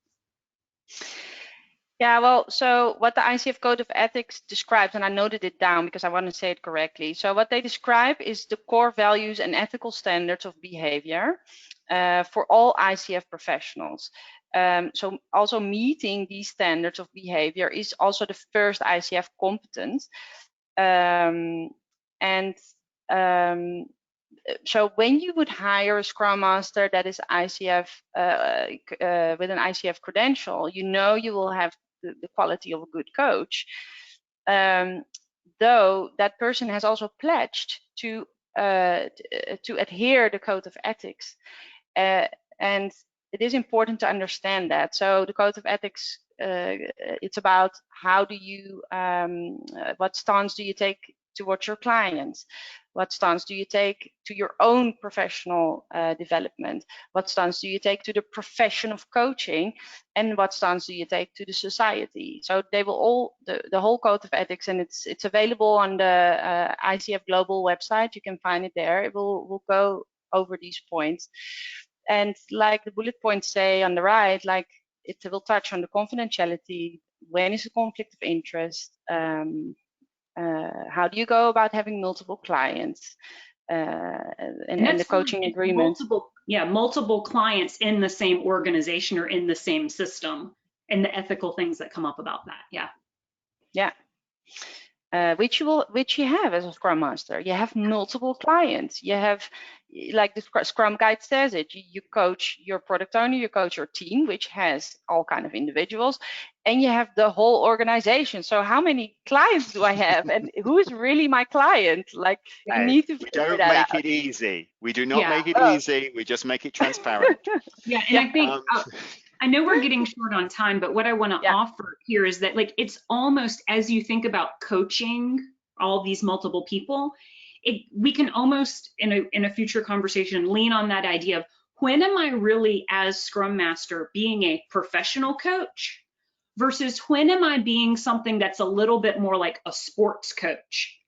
Yeah, well, so what the ICF Code of Ethics describes, and I noted it down because I want to say it correctly. So what they describe is the core values and ethical standards of behavior for all ICF professionals. So also meeting these standards of behavior is also the first ICF competence. So when you would hire a Scrum Master that is ICF with an ICF credential, you will have the quality of a good coach. Though that person has also pledged to adhere the Code of Ethics, and it is important to understand that. So the Code of Ethics, it's about how do you, what stance do you take towards your clients? What stance do you take to your own professional development? What stance do you take to the profession of coaching? And what stance do you take to the society? So they will all, the whole Code of Ethics, and it's available on the ICF Global website. You can find it there. It will go over these points. And like the bullet points say on the right, like it will touch on the confidentiality, when is a conflict of interest, how do you go about having multiple clients, and the coaching agreement. Multiple clients in the same organization or in the same system, and the ethical things that come up about that. Yeah. Which you have as a Scrum Master. You have multiple clients. You have, like the Scrum Guide says it, you coach your product owner, you coach your team, which has all kind of individuals, and you have the whole organization. So how many clients do I have, and who is really my client? Like, you need to figure that out. We don't make it easy. We do not make it easy. We just make it transparent. And I think I know we're getting short on time, but what I want to offer here is that, like, it's almost, as you think about coaching all these multiple people, we can almost in a future conversation lean on that idea of, when am I really, as Scrum Master, being a professional coach versus when am I being something that's a little bit more like a sports coach?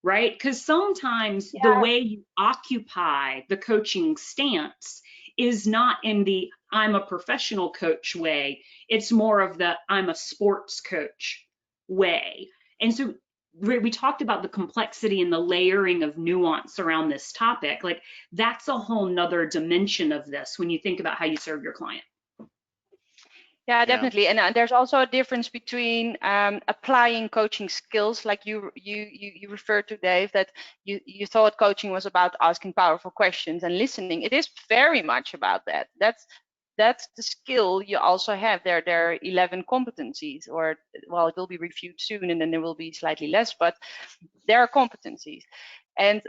right? Because sometimes the way you occupy the coaching stance is not in the I'm a professional coach way. It's more of the I'm a sports coach way. And so we talked about the complexity and the layering of nuance around this topic. Like that's a whole nother dimension of this when you think about how you serve your client. Yeah, definitely. And there's also a difference between applying coaching skills, like you referred to, Dave, that you thought coaching was about asking powerful questions and listening. It is very much about that. That's the skill you also have. There are 11 competencies, or well, it will be reviewed soon, and then there will be slightly less, but there are competencies. And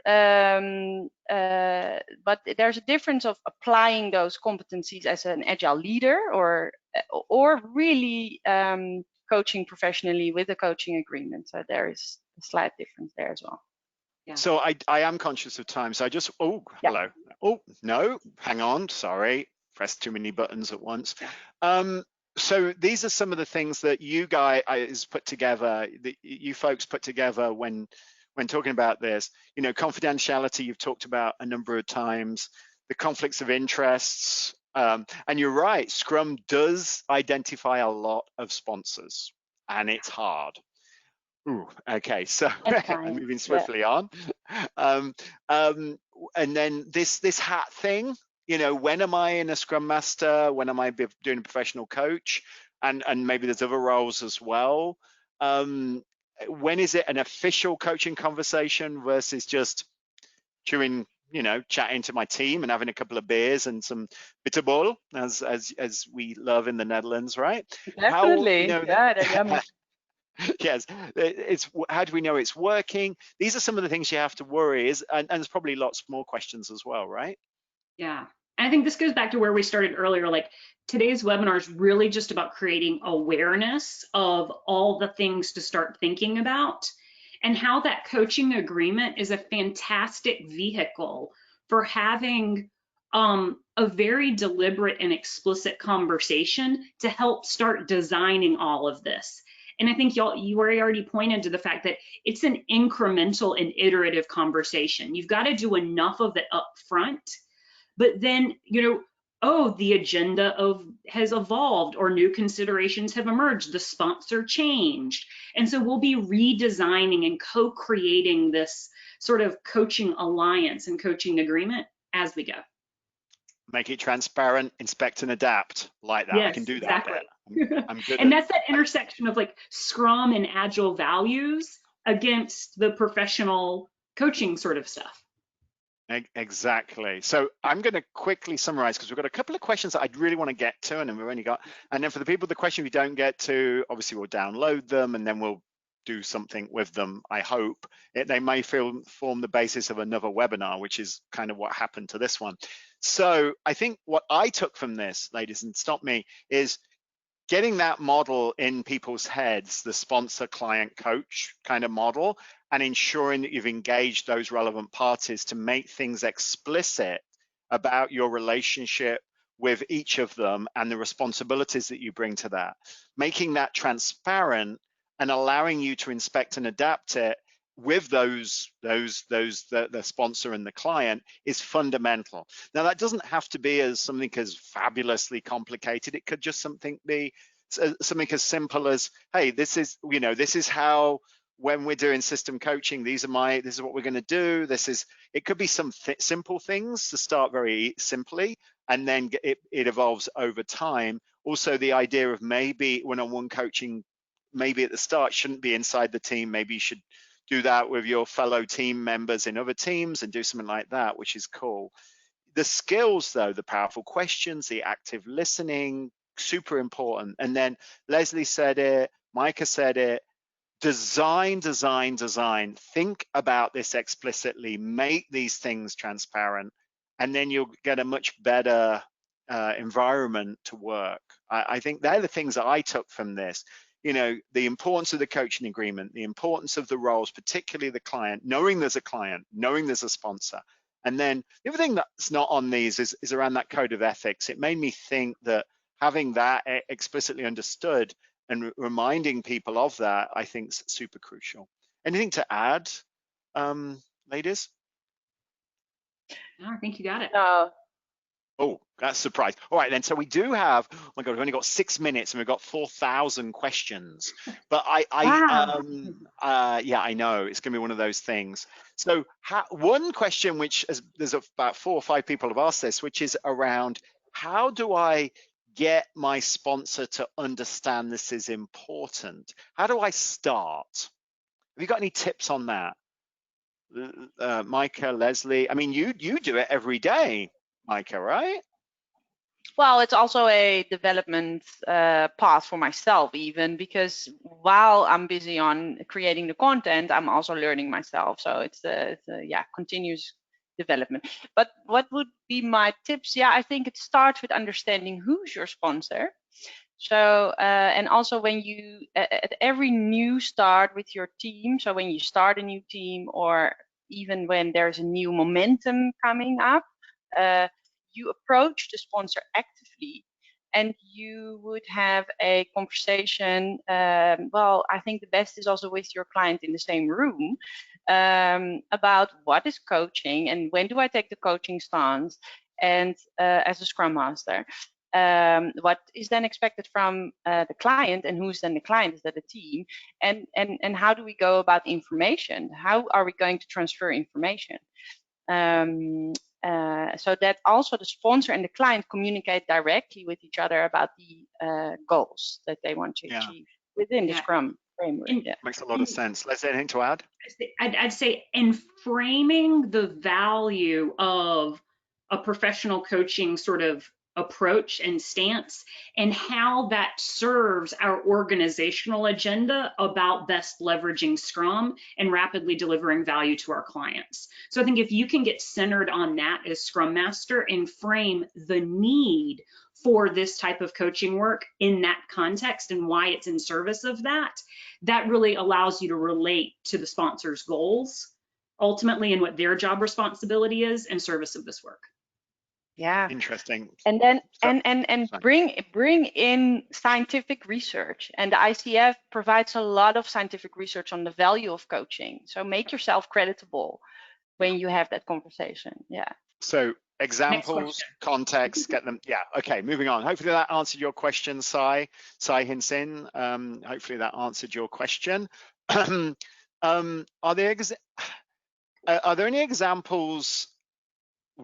but there's a difference of applying those competencies as an agile leader, or really coaching professionally with a coaching agreement. So there is a slight difference there as well. Yeah. So I am conscious of time, so I just hello. Oh no, hang on, sorry, pressed too many buttons at once. So these are some of the things that you guys put together, that you folks put together when talking about this. You know, confidentiality you've talked about a number of times, the conflicts of interests, and you're right, Scrum does identify a lot of sponsors, and it's hard. Ooh, okay, so I'm moving swiftly on. And then this hat thing, you know, when am I in a Scrum Master? When am I doing a professional coach? And maybe there's other roles as well. When is it an official coaching conversation versus just chatting to my team and having a couple of beers and some bitterbol, as we love in the Netherlands, right? Definitely. They're yummy. Yes, it's how do we know it's working? These are some of the things you have to worry, and there's probably lots more questions as well, right? Yeah, and I think this goes back to where we started earlier. Like today's webinar is really just about creating awareness of all the things to start thinking about, and how that coaching agreement is a fantastic vehicle for having a very deliberate and explicit conversation to help start designing all of this. And I think you already pointed to the fact that it's an incremental and iterative conversation. You've got to do enough of it up front, but then, the agenda has evolved, or new considerations have emerged, the sponsor changed. And so we'll be redesigning and co-creating this sort of coaching alliance and coaching agreement as we go. Make it transparent, inspect and adapt, like that. Yes, I can do that. Exactly. I'm good. And that's that intersection of like Scrum and Agile values against the professional coaching sort of stuff. Exactly. So I'm going to quickly summarize, because we've got a couple of questions that I'd really want to get to, and then for the people, the question we don't get to, obviously we'll download them and then we'll do something with them. I hope they may form the basis of another webinar, which is kind of what happened to this one. So I think what I took from this, ladies, and stop me, is getting that model in people's heads, the sponsor, client, coach kind of model, and ensuring that you've engaged those relevant parties to make things explicit about your relationship with each of them and the responsibilities that you bring to that. Making that transparent and allowing you to inspect and adapt it with the sponsor and the client is fundamental. Now, that doesn't have to be something as fabulously complicated. It could just be something as simple as, hey, this is how, when we're doing system coaching, this is what we're going to do. It could be some simple things to start very simply, and then it evolves over time. Also, the idea of maybe one-on-one coaching, maybe at the start shouldn't be inside the team. Maybe you should do that with your fellow team members in other teams and do something like that, which is cool. The skills, though, the powerful questions, the active listening, super important. And then Leslie said it, Maaike said it, design. Think about this explicitly, make these things transparent, and then you'll get a much better environment to work. I think they're the things that I took from this. The importance of the coaching agreement, the importance of the roles, particularly the client, knowing there's a client, knowing there's a sponsor. And then the other thing that's not on these is around that code of ethics. It made me think that having that explicitly understood and reminding people of that, I think, is super crucial. Anything to add? ladies? No, I think you got it. No. Oh, that's a surprise. All right, then. So we do have, oh my God, we've only got 6 minutes and we've got 4,000 questions. But Wow. yeah, I know it's going to be one of those things. So one question, which there's about 4 or 5 people have asked this, which is around how do I get my sponsor to understand this is important? How do I start? Have you got any tips on that? Maaike, Leslie, I mean, you do it every day, Maaike, right? Well, it's also a development path for myself, even because while I'm busy on creating the content, I'm also learning myself. So it's a yeah, continuous development. But what would be my tips? Yeah, I think it starts with understanding who's your sponsor. So and also when you at every new start with your team, so when you start a new team or even when there's a new momentum coming up, you approach the sponsor actively and you would have a conversation. Well, I think the best is also with your client in the same room about what is coaching and when do I take the coaching stance, and as a Scrum Master. What is then expected from the client, and who's then the client? Is that a team? And how do we go about information? How are we going to transfer information? So that also the sponsor and the client communicate directly with each other about the goals that they want to achieve within the Scrum framework. Makes a lot of sense. Leslie, anything to add? I'd say in framing the value of a professional coaching sort of approach and stance and how that serves our organizational agenda about best leveraging Scrum and rapidly delivering value to our clients. So I think if you can get centered on that as Scrum Master and frame the need for this type of coaching work in that context and why it's in service of that, that really allows you to relate to the sponsor's goals ultimately and what their job responsibility is in service of this work. Yeah, interesting. And then and bring in scientific research, and the ICF provides a lot of scientific research on the value of coaching. So make yourself creditable when you have that conversation. Yeah. So examples, context, get them. Yeah. Okay. Moving on. Hopefully that answered your question, Sai Hinsin. Hopefully that answered your question. Are there any examples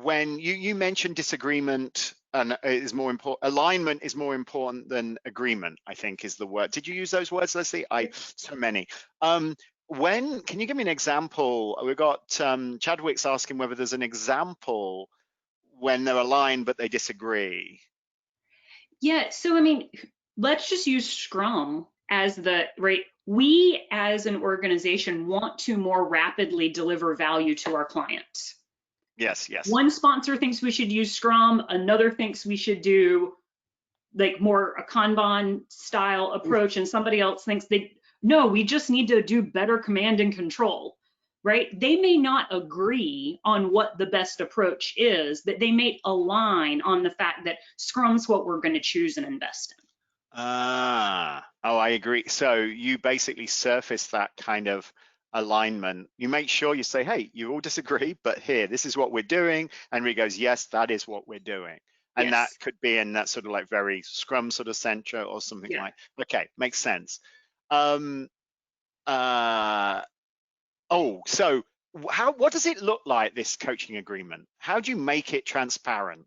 when you mentioned disagreement and is more important, alignment is more important than agreement, I think is the word. Did you use those words, Leslie? So many. Can you give me an example? We've got Chadwick's asking whether there's an example when they're aligned but they disagree. Yeah, so I mean, let's just use Scrum as we as an organization want to more rapidly deliver value to our clients. Yes. One sponsor thinks we should use Scrum, another thinks we should do like more a Kanban style approach, and somebody else thinks no, we just need to do better command and control, right? They may not agree on what the best approach is, but they may align on the fact that Scrum's what we're going to choose and invest in. Oh, I agree. So you basically surface that kind of alignment. You make sure you say, hey, you all disagree, but here, this is what we're doing. And he goes, yes, that is what we're doing. And that could be in that sort of like very Scrum sort of center or something like, okay, makes sense. So what does it look like, this coaching agreement? How do you make it transparent?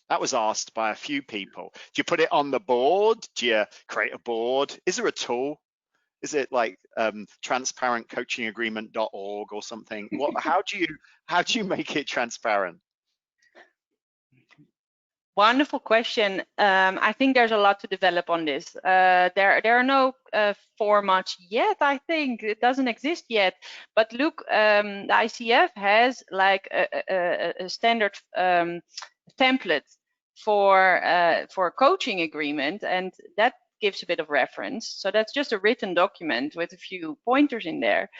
That was asked by a few people. Do you put it on the board? Do you create a board? Is there a tool? Is it like transparentcoachingagreement.org or something? How do you make it transparent? Wonderful question. I think there's a lot to develop on this. There are no formats yet. I think it doesn't exist yet. But look, the ICF has like a standard template for a coaching agreement, and that gives a bit of reference. So that's just a written document with a few pointers in there.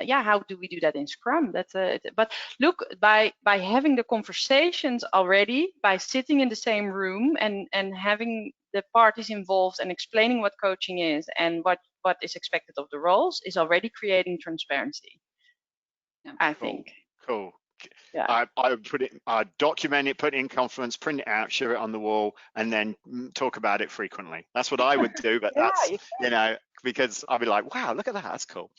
yeah, how do we do that in Scrum? But look, by having the conversations already, by sitting in the same room and having the parties involved and explaining what coaching is and what is expected of the roles, is already creating transparency. Yeah, I think. Cool. Yeah. I would put it, document it, put it in Confluence, print it out, share it on the wall, and then talk about it frequently. That's what I would do, but Yeah, that's, you know, because I'd be like, wow, look at that, that's cool.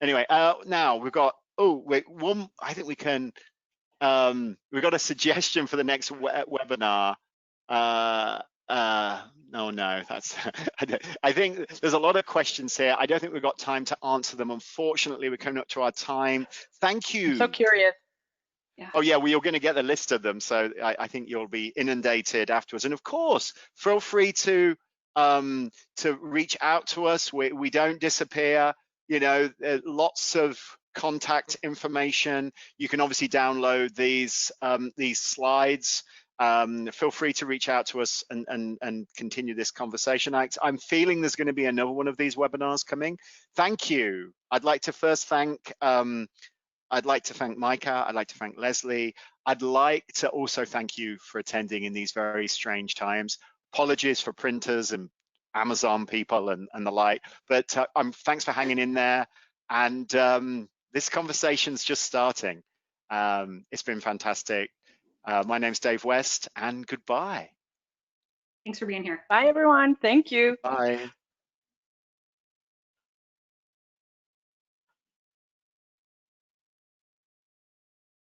Anyway, now we've got, I think we can, we've got a suggestion for the next webinar. No, that's, I think there's a lot of questions here. I don't think we've got time to answer them. Unfortunately, we're coming up to our time. Thank you. I'm so curious. Yeah. Oh yeah, well, you're going to get the list of them, so I think you'll be inundated afterwards. And of course, feel free to reach out to us. We don't disappear. You know, lots of contact information. You can obviously download these slides. Feel free to reach out to us and continue this conversation. I'm feeling there's going to be another one of these webinars coming. Thank you. I'd like to first thank Maaike. I'd like to thank Leslie. I'd like to also thank you for attending in these very strange times. Apologies for printers and Amazon people and the like, but thanks for hanging in there. And this conversation's just starting. It's been fantastic. My name's Dave West, and goodbye. Thanks for being here. Bye, everyone. Thank you. Bye.